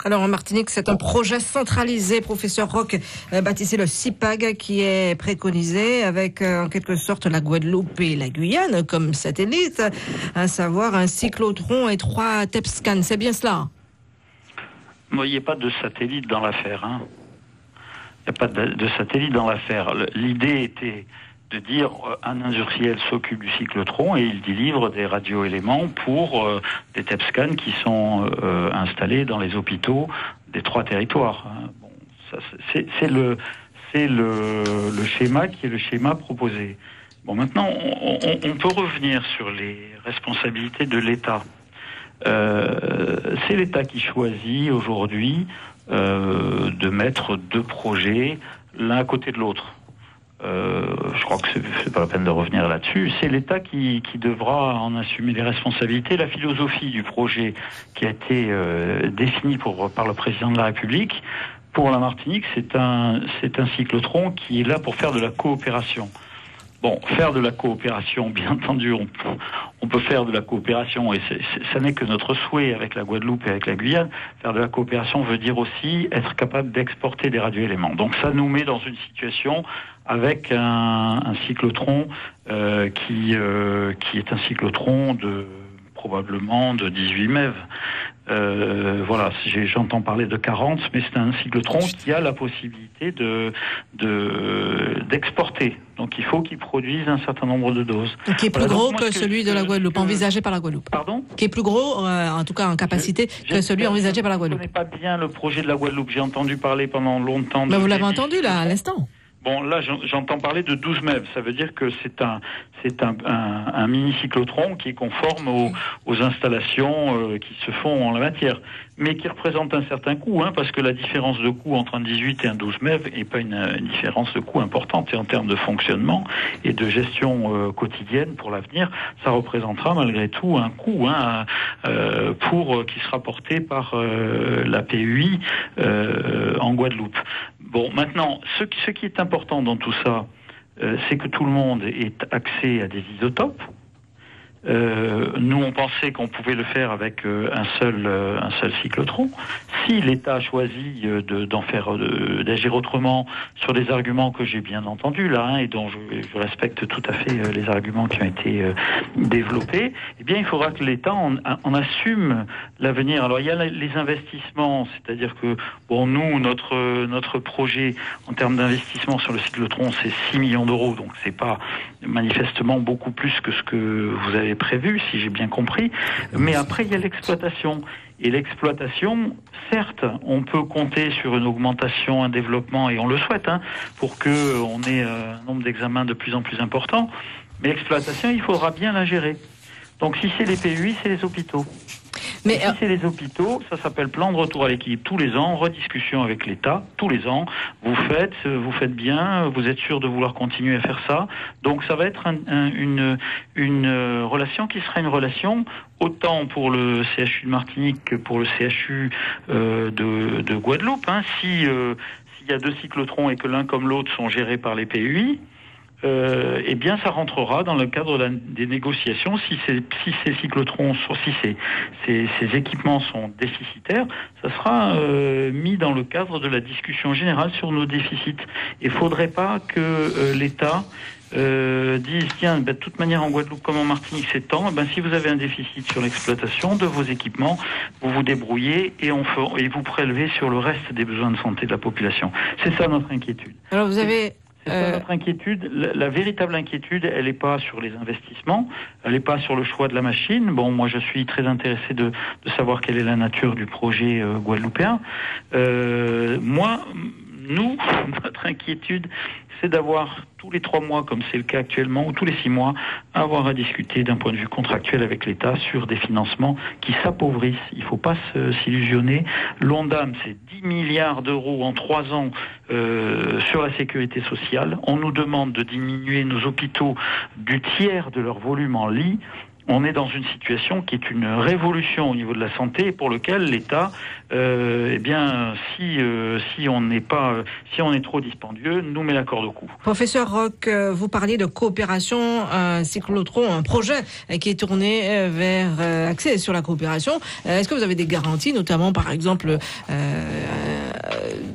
Alors en Martinique, c'est un projet centralisé, professeur Roch, baptisé le CIPAG, qui est préconisé avec en quelque sorte la Guadeloupe et la Guyane comme satellite, à savoir un cyclotron et 3 TEPSCAN. C'est bien cela? Moi, il n'y a pas de satellite dans l'affaire. Il n'y a pas de satellite dans l'affaire. L'idée était de dire un industriel s'occupe du cyclotron et il délivre des radioéléments pour des TEPSCAN qui sont installés dans les hôpitaux des 3 territoires. Bon, ça, c'est le schéma qui est le schéma proposé. Bon, maintenant, on peut revenir sur les responsabilités de l'État. C'est l'État qui choisit aujourd'hui de mettre 2 projets l'un à côté de l'autre. Je crois que c'est pas la peine de revenir là-dessus. C'est l'État qui devra en assumer les responsabilités. La philosophie du projet qui a été définie par le président de la République pour la Martinique, c'est un cyclotron qui est là pour faire de la coopération. Bon, faire de la coopération, bien entendu, on peut faire de la coopération, et ça n'est que notre souhait avec la Guadeloupe et avec la Guyane. Faire de la coopération veut dire aussi être capable d'exporter des radioéléments. Donc ça nous met dans une situation avec un cyclotron qui est un cyclotron probablement de 18 MeV. Voilà, j'entends parler de 40, mais c'est un cyclotron qui a la possibilité d'exporter. Donc il faut qu'il produise un certain nombre de doses. Qui est plus gros que celui de la Guadeloupe, envisagé par la Guadeloupe. Pardon ? Qui est plus gros, en tout cas en capacité, que celui envisagé par la Guadeloupe. Je ne connais pas bien le projet de la Guadeloupe. J'ai entendu parler pendant longtemps. Mais vous l'avez entendu là, à l'instant. Bon, là, j'entends parler de 12 MeV. Ça veut dire que c'est un mini cyclotron qui est conforme aux installations qui se font en la matière, mais qui représente un certain coût, parce que la différence de coût entre un 18 et un 12 MeV n'est pas une différence de coût importante. Et en termes de fonctionnement et de gestion quotidienne pour l'avenir, ça représentera malgré tout un coût qui sera porté par la PUI en Guadeloupe. Bon, maintenant, ce qui est important dans tout ça, c'est que tout le monde ait accès à des isotopes. Nous, on pensait qu'on pouvait le faire avec un seul cyclotron. Si l'État choisit d'agir autrement sur des arguments que j'ai bien entendus là, et dont je respecte tout à fait les arguments qui ont été développés, eh bien, il faudra que l'État en assume l'avenir. Alors, il y a les investissements, c'est-à-dire que nous, notre projet en termes d'investissement sur le cyclotron, c'est 6 millions d'euros, donc c'est pas manifestement beaucoup plus que ce que vous avez prévu, si j'ai bien compris. Mais après, il y a l'exploitation. Et l'exploitation, certes, on peut compter sur une augmentation, un développement, et on le souhaite, pour qu'on ait un nombre d'examens de plus en plus important. Mais l'exploitation, il faudra bien la gérer. Donc si c'est les PUI, c'est les hôpitaux. Mais si c'est les hôpitaux, ça s'appelle plan de retour à l'équilibre tous les ans, rediscussion avec l'État, tous les ans. Vous faites bien, vous êtes sûr de vouloir continuer à faire ça. Donc ça va être une relation qui sera une relation autant pour le CHU de Martinique que pour le CHU de Guadeloupe. S'il y a 2 cyclotrons et que l'un comme l'autre sont gérés par les PUI, eh bien, ça rentrera dans le cadre des négociations. Si ces cyclotrons, si ces équipements sont déficitaires, ça sera mis dans le cadre de la discussion générale sur nos déficits. Il ne faudrait pas que l'État disent tiens, de toute manière en Guadeloupe comme en Martinique c'est tant, si vous avez un déficit sur l'exploitation de vos équipements, vous vous débrouillez et vous prélevez sur le reste des besoins de santé de la population. C'est ça notre inquiétude. Alors vous avez... C'est ça notre inquiétude. La véritable inquiétude, elle n'est pas sur les investissements, elle n'est pas sur le choix de la machine. Bon, moi je suis très intéressé de savoir quelle est la nature du projet guadeloupéen. Notre inquiétude, c'est d'avoir tous les 3 mois, comme c'est le cas actuellement, ou tous les 6 mois, avoir à discuter d'un point de vue contractuel avec l'État sur des financements qui s'appauvrissent. Il ne faut pas s'illusionner. L'ONDAM, c'est 10 milliards d'euros en 3 ans sur la sécurité sociale. On nous demande de diminuer nos hôpitaux du tiers de leur volume en lits. on est dans une situation qui est une révolution au niveau de la santé et pour lequel l'État, eh bien, si on est trop dispendieux, nous met la corde au cou. Professeur Roch, vous parliez de coopération cyclotron, un projet qui est tourné vers axé sur la coopération. Est-ce que vous avez des garanties, notamment par exemple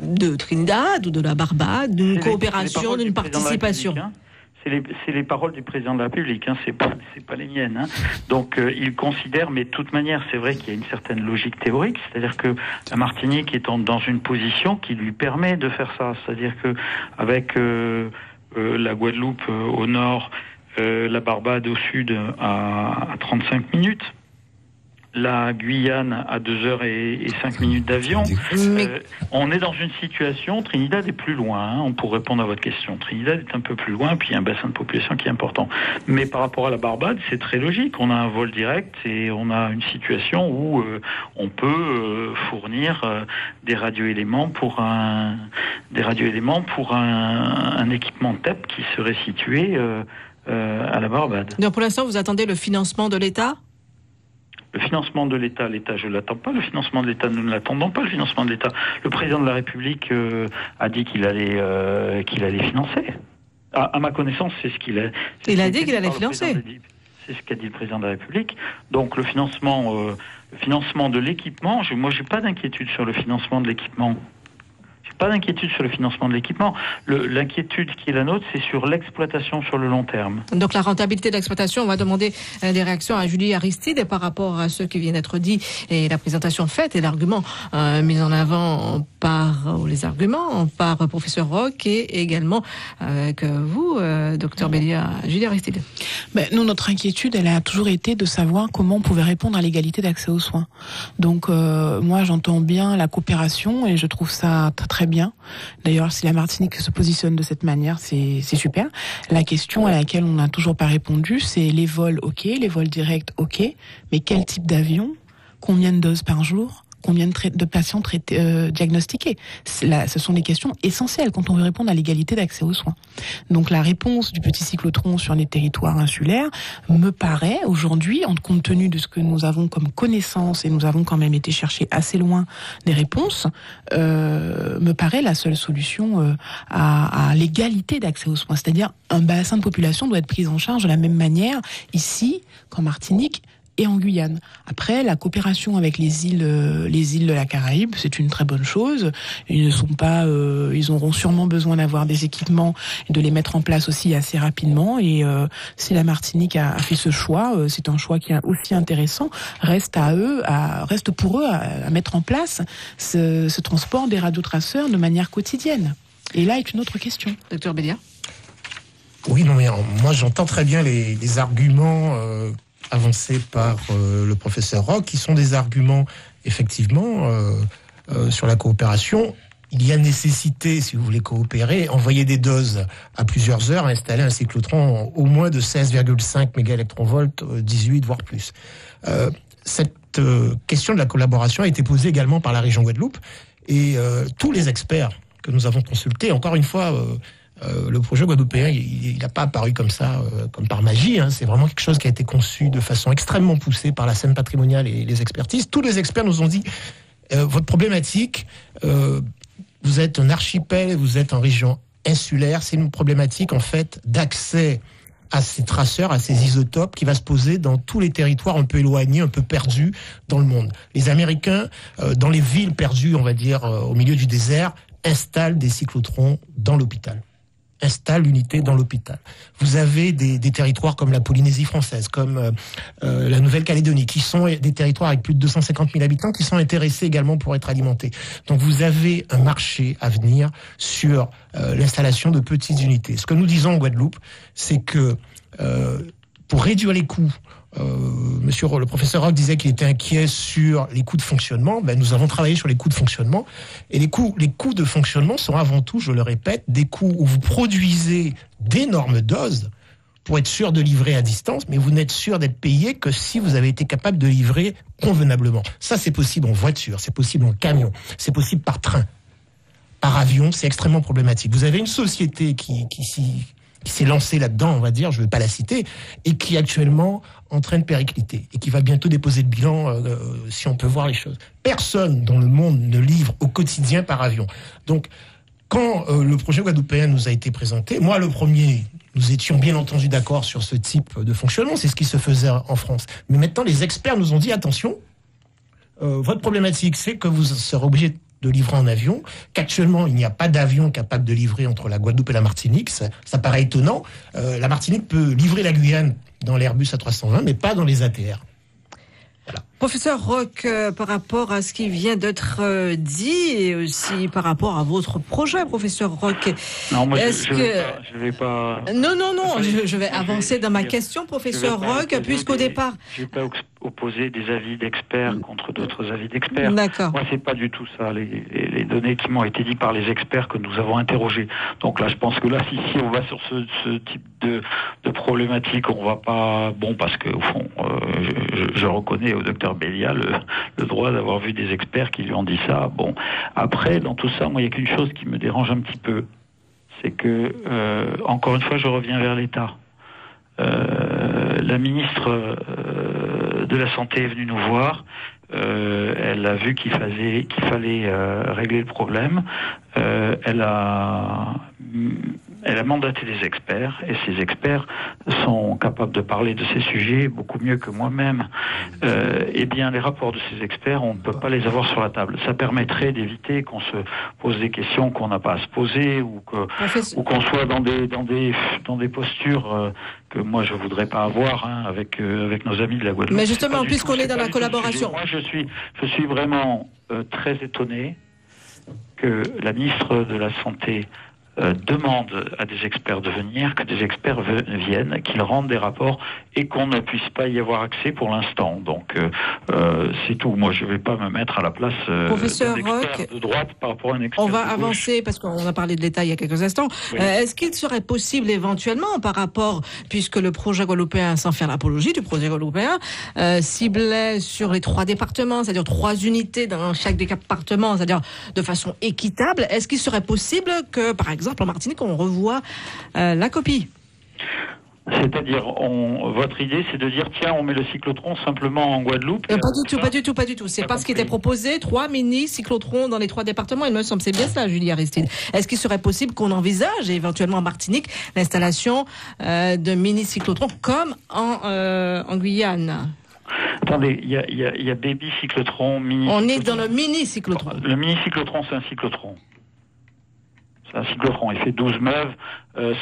de Trinidad ou de la Barbade, d'une coopération, d'une participation? C'est les paroles du président de la République, hein, c'est pas les miennes. Hein. Donc il considère, mais de toute manière, c'est vrai qu'il y a une certaine logique théorique, c'est-à-dire que la Martinique est dans une position qui lui permet de faire ça, c'est-à-dire que avec la Guadeloupe au nord, la Barbade au sud à 35 minutes. La Guyane à 2h05 d'avion. On est dans une situation, Trinidad est plus loin, hein, pour répondre à votre question. Trinidad est un peu plus loin, puis il y a un bassin de population qui est important. Mais par rapport à la Barbade, c'est très logique. On a un vol direct et on a une situation où on peut fournir des radioéléments pour un équipement TEP qui serait situé à la Barbade. Donc pour l'instant, vous attendez le financement de l'État ? Le financement de l'État, je ne l'attends pas. Le financement de l'État, nous ne l'attendons pas. Le financement de l'État, le président de la République a dit qu'il allait financer. À ma connaissance, c'est ce qu'il a. Il a dit qu'il allait financer. C'est ce qu'a dit le président de la République. Donc le financement de l'équipement. Moi, j'ai pas d'inquiétude sur le financement de l'équipement. Pas d'inquiétude sur le financement de l'équipement. L'inquiétude qui est la nôtre, c'est sur l'exploitation sur le long terme. Donc la rentabilité de l'exploitation, on va demander des réactions à Julie Aristide par rapport à ce qui vient d'être dit et la présentation faite et l'argument mis en avant par professeur Roch et également avec vous, docteur Bélia, Julie Aristide. Nous, notre inquiétude, elle a toujours été de savoir comment on pouvait répondre à l'égalité d'accès aux soins. Donc moi, j'entends bien la coopération et je trouve ça très bien. D'ailleurs, si la Martinique se positionne de cette manière, c'est super. La question à laquelle on n'a toujours pas répondu, c'est les vols, ok, les vols directs, ok, mais quel type d'avion, combien de doses par jour, combien de patients diagnostiqués. Ce sont des questions essentielles quand on veut répondre à l'égalité d'accès aux soins. Donc la réponse du petit cyclotron sur les territoires insulaires me paraît aujourd'hui, en compte tenu de ce que nous avons comme connaissance, et nous avons quand même été chercher assez loin des réponses, me paraît la seule solution à l'égalité d'accès aux soins. C'est-à-dire un bassin de population doit être pris en charge de la même manière ici qu'en Martinique et en Guyane. Après, la coopération avec les îles de la Caraïbe, c'est une très bonne chose. Ils auront sûrement besoin d'avoir des équipements et de les mettre en place aussi assez rapidement. Et si la Martinique a fait ce choix, c'est un choix qui est aussi intéressant. Reste pour eux à mettre en place ce transport des radiotraceurs de manière quotidienne. Et là est une autre question. Docteur Bélia. Oui, non, mais moi j'entends très bien les arguments avancés par le professeur Roch, qui sont des arguments, effectivement, sur la coopération. Il y a nécessité, si vous voulez coopérer, envoyer des doses à plusieurs heures, installer un cyclotron au moins de 16,5 mégaélectronvolts, 18 voire plus. Cette question de la collaboration a été posée également par la région Guadeloupe, et tous les experts que nous avons consultés, encore une fois, le projet guadeloupéen, il n'a pas apparu comme ça, comme par magie. Hein. C'est vraiment quelque chose qui a été conçu de façon extrêmement poussée par la scène patrimoniale et les expertises. Tous les experts nous ont dit, votre problématique, vous êtes un archipel, vous êtes en région insulaire, c'est une problématique en fait d'accès à ces traceurs, à ces isotopes qui va se poser dans tous les territoires un peu éloignés, un peu perdus dans le monde. Les Américains, dans les villes perdues, on va dire, au milieu du désert, installent des cyclotrons dans l'hôpital. Installe l'unité dans l'hôpital. Vous avez des territoires comme la Polynésie française, comme la Nouvelle-Calédonie, qui sont des territoires avec plus de 250 000 habitants, qui sont intéressés également pour être alimentés. Donc vous avez un marché à venir sur l'installation de petites unités. Ce que nous disons en Guadeloupe, c'est que pour réduire les coûts, le professeur Roch disait qu'il était inquiet sur les coûts de fonctionnement. Nous avons travaillé sur les coûts de fonctionnement. Et les coûts de fonctionnement sont avant tout, je le répète, des coûts où vous produisez d'énormes doses pour être sûr de livrer à distance, mais vous n'êtes sûr d'être payé que si vous avez été capable de livrer convenablement. Ça, c'est possible en voiture, c'est possible en camion, c'est possible par train. Par avion, c'est extrêmement problématique. Vous avez une société qui s'est lancée là-dedans, on va dire, je ne vais pas la citer, et qui est actuellement en train de péricliter, et qui va bientôt déposer le bilan, si on peut voir les choses. Personne dans le monde ne livre au quotidien par avion. Donc, quand le projet guadeloupéen nous a été présenté, moi le premier, nous étions bien entendu d'accord sur ce type de fonctionnement, c'est ce qui se faisait en France. Mais maintenant, les experts nous ont dit, attention, votre problématique, c'est que vous serez obligé de livrer en avion, qu'actuellement, il n'y a pas d'avion capable de livrer entre la Guadeloupe et la Martinique. Ça paraît étonnant. La Martinique peut livrer la Guyane dans l'Airbus A320, mais pas dans les ATR. Voilà. Professeur Roch, par rapport à ce qui vient d'être dit et aussi par rapport à votre projet, professeur Roch, non, moi je vais pas. Non, je vais avancer dans ma question, professeur Roch, puisqu'au départ. Je vais pas opposer des avis d'experts contre d'autres avis d'experts. D'accord. Moi, c'est pas du tout ça. Les données qui m'ont été dites par les experts que nous avons interrogés. Donc là, je pense que là, si on va sur ce type de problématique, on va pas. Bon, parce que au fond, je reconnais au docteur Bélia le droit d'avoir vu des experts qui lui ont dit ça. Bon, après, dans tout ça, moi, il y a qu'une chose qui me dérange un petit peu, c'est que encore une fois, je reviens vers l'État. La ministre de la Santé est venue nous voir. Elle a vu qu'il fallait régler le problème. Elle a mandaté des experts, et ces experts sont capables de parler de ces sujets beaucoup mieux que moi-même. Eh bien, les rapports de ces experts, on ne peut pas les avoir sur la table. Ça permettrait d'éviter qu'on se pose des questions qu'on n'a pas à se poser, ou qu'on soit dans des postures que moi je voudrais pas avoir avec nos amis de la Guadeloupe. Mais justement, puisqu'on est dans la collaboration, moi je suis vraiment très étonné que la ministre de la Santé demande à des experts de venir, que des experts viennent, qu'ils rendent des rapports et qu'on ne puisse pas y avoir accès pour l'instant. Donc c'est tout. Moi, je ne vais pas me mettre à la place d'un expert de droite par rapport à un expert de gauche. On va avancer parce qu'on a parlé de l'État il y a quelques instants. Oui. Est-ce qu'il serait possible éventuellement, par rapport, puisque le projet guadeloupéen, sans faire l'apologie du projet guadeloupéen, ciblait sur les 3 départements, c'est-à-dire 3 unités dans chaque département, c'est-à-dire de façon équitable, est-ce qu'il serait possible que, par exemple, en Martinique, on revoit la copie? C'est-à-dire, votre idée, c'est de dire, tiens, on met le cyclotron simplement en Guadeloupe? Pas du tout. C'est pas ce qui était proposé. 3 mini-cyclotrons dans les 3 départements, il me semble. C'est bien cela, Julie Aristide. Est-ce qu'il serait possible qu'on envisage, éventuellement en Martinique, l'installation de mini-cyclotrons comme en Guyane? Attendez, il y a baby cyclotron, mini. On est dans le mini-cyclotron. Le mini-cyclotron, c'est un cyclotron. C'est un cyclotron, il fait 12 meuves.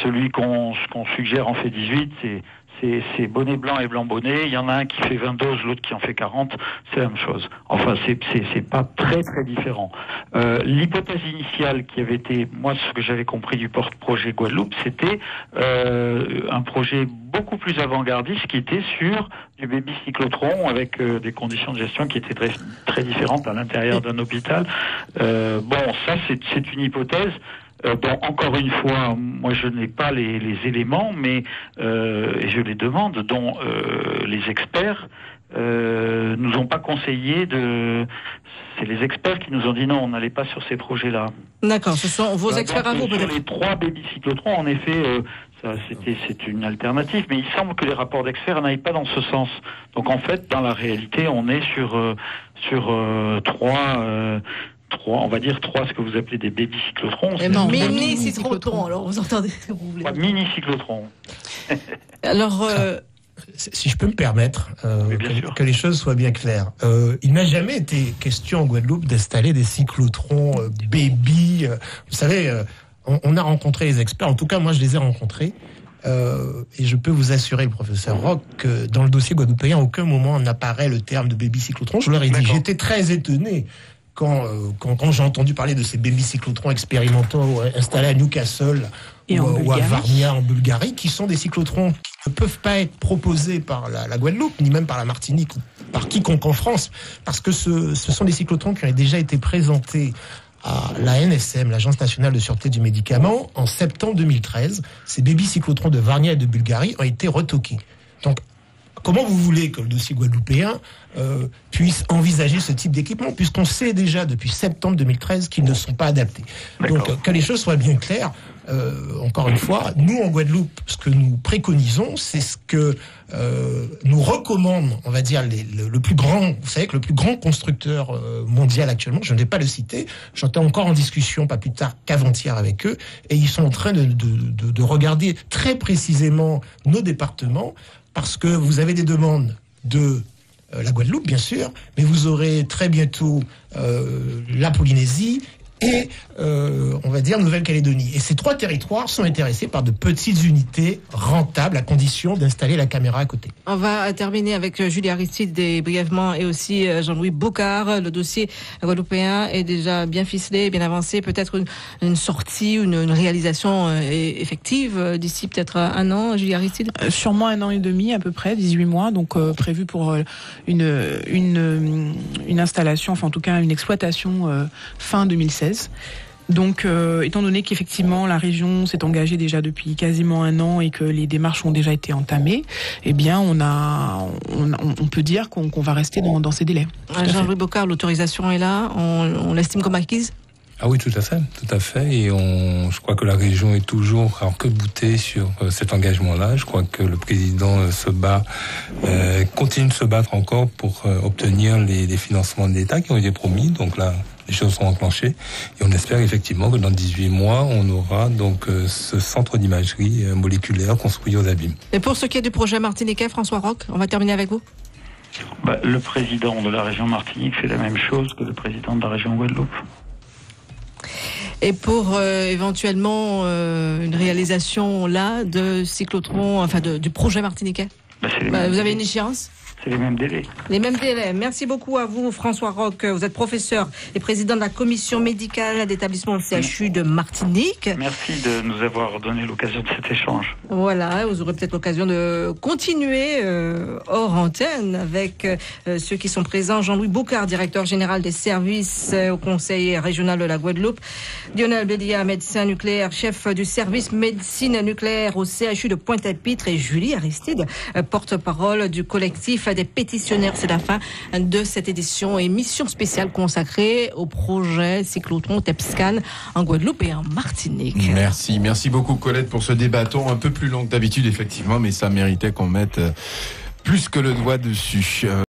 Celui qu'on suggère en fait 18, c'est bonnet blanc et blanc bonnet. Il y en a un qui fait 20 doses, l'autre qui en fait 40. C'est la même chose. Enfin, c'est pas très très différent. L'hypothèse initiale qui avait été, moi, ce que j'avais compris du projet Guadeloupe, c'était un projet beaucoup plus avant-gardiste qui était sur du baby cyclotron avec des conditions de gestion qui étaient très, très différentes à l'intérieur d'un hôpital. Bon, ça c'est une hypothèse. Bon, encore une fois, moi je n'ai pas les éléments, mais et je les demande, dont les experts nous ont pas conseillé de. C'est les experts qui nous ont dit non, on n'allait pas sur ces projets-là. D'accord, ce sont vos experts à vous peut-être. Sur les 3 baby cyclotrons, en effet, c'est une alternative, mais il semble que les rapports d'experts n'aillent pas dans ce sens. Donc en fait, dans la réalité, on est sur 3, on va dire 3, ce que vous appelez des baby cyclotrons. Non, mini cyclotrons, alors vous entendez ce que vous voulez. Mini cyclotrons. Alors, si je peux me permettre, que les choses soient bien claires. Il n'a jamais été question en Guadeloupe d'installer des cyclotrons baby. Vous savez, on a rencontré les experts, en tout cas moi je les ai rencontrés. Et je peux vous assurer, le professeur Roch, que dans le dossier guadeloupéen, à aucun moment n'apparaît le terme de baby cyclotron. Je leur ai dit, j'étais très étonné quand j'ai entendu parler de ces baby cyclotrons expérimentaux installés à Newcastle ou à Varnia en Bulgarie, qui sont des cyclotrons qui ne peuvent pas être proposés par la Guadeloupe, ni même par la Martinique, ou par quiconque en France, parce que ce sont des cyclotrons qui ont déjà été présentés à la NSM, l'Agence nationale de sûreté du médicament, en septembre 2013. Ces baby cyclotrons de Varnia et de Bulgarie ont été retoqués. Donc, comment vous voulez que le dossier guadeloupéen puisse envisager ce type d'équipement, puisqu'on sait déjà depuis septembre 2013 qu'ils ne sont pas adaptés. Donc, que les choses soient bien claires, encore une fois, nous en Guadeloupe, ce que nous préconisons, c'est ce que nous recommande, on va dire, le plus grand, vous savez que le plus grand constructeur mondial actuellement, je ne vais pas le citer, j'étais encore en discussion pas plus tard qu'avant-hier avec eux, et ils sont en train de regarder très précisément nos départements, parce que vous avez des demandes de la Guadeloupe, bien sûr, mais vous aurez très bientôt la Polynésie et, on va dire, Nouvelle-Calédonie. Et ces 3 territoires sont intéressés par de petites unités rentables à condition d'installer la caméra à côté. On va terminer avec Julie Aristide brièvement et aussi Jean-Louis Bocard. Le dossier guadeloupéen est déjà bien ficelé, bien avancé. Peut-être une sortie, une réalisation effective d'ici peut-être 1 an, Julie Aristide? Sûrement 1 an et demi à peu près, 18 mois, donc prévu pour une installation, enfin en tout cas une exploitation fin 2016. Donc, étant donné qu'effectivement la région s'est engagée déjà depuis quasiment 1 an et que les démarches ont déjà été entamées, eh bien, on peut dire qu'on va rester dans ces délais. Jean-Louis Bocard, l'autorisation est là, on l'estime comme acquise? Ah oui, tout à fait. Et je crois que la région est toujours arc-boutée sur cet engagement-là. Je crois que le président continue de se battre encore pour obtenir les financements de l'État qui ont été promis. Donc là, les choses sont enclenchées et on espère effectivement que dans 18 mois, on aura donc ce centre d'imagerie moléculaire construit aux Abîmes. Et pour ce qui est du projet martiniquais, François Roch, on va terminer avec vous. Le président de la région Martinique fait la même chose que le président de la région Guadeloupe. Et pour éventuellement une réalisation là de cyclotron, enfin du projet martiniquais, vous avez une échéance? C'est les mêmes délais. Les mêmes délais. Merci beaucoup à vous, François Roch. Vous êtes professeur et président de la commission médicale d'établissement CHU de Martinique. Merci de nous avoir donné l'occasion de cet échange. Voilà, vous aurez peut-être l'occasion de continuer hors antenne avec ceux qui sont présents. Jean-Louis Bocard, directeur général des services au Conseil régional de la Guadeloupe. Lionel Bédia, médecin nucléaire, chef du service médecine nucléaire au CHU de Pointe-à-Pitre, et Julie Aristide, porte-parole du collectif des pétitionnaires. C'est la fin de cette émission spéciale consacrée au projet cyclotron TEPSCAN en Guadeloupe et en Martinique. Merci beaucoup Colette pour ce débatton un peu plus long que d'habitude effectivement, mais ça méritait qu'on mette plus que le doigt dessus.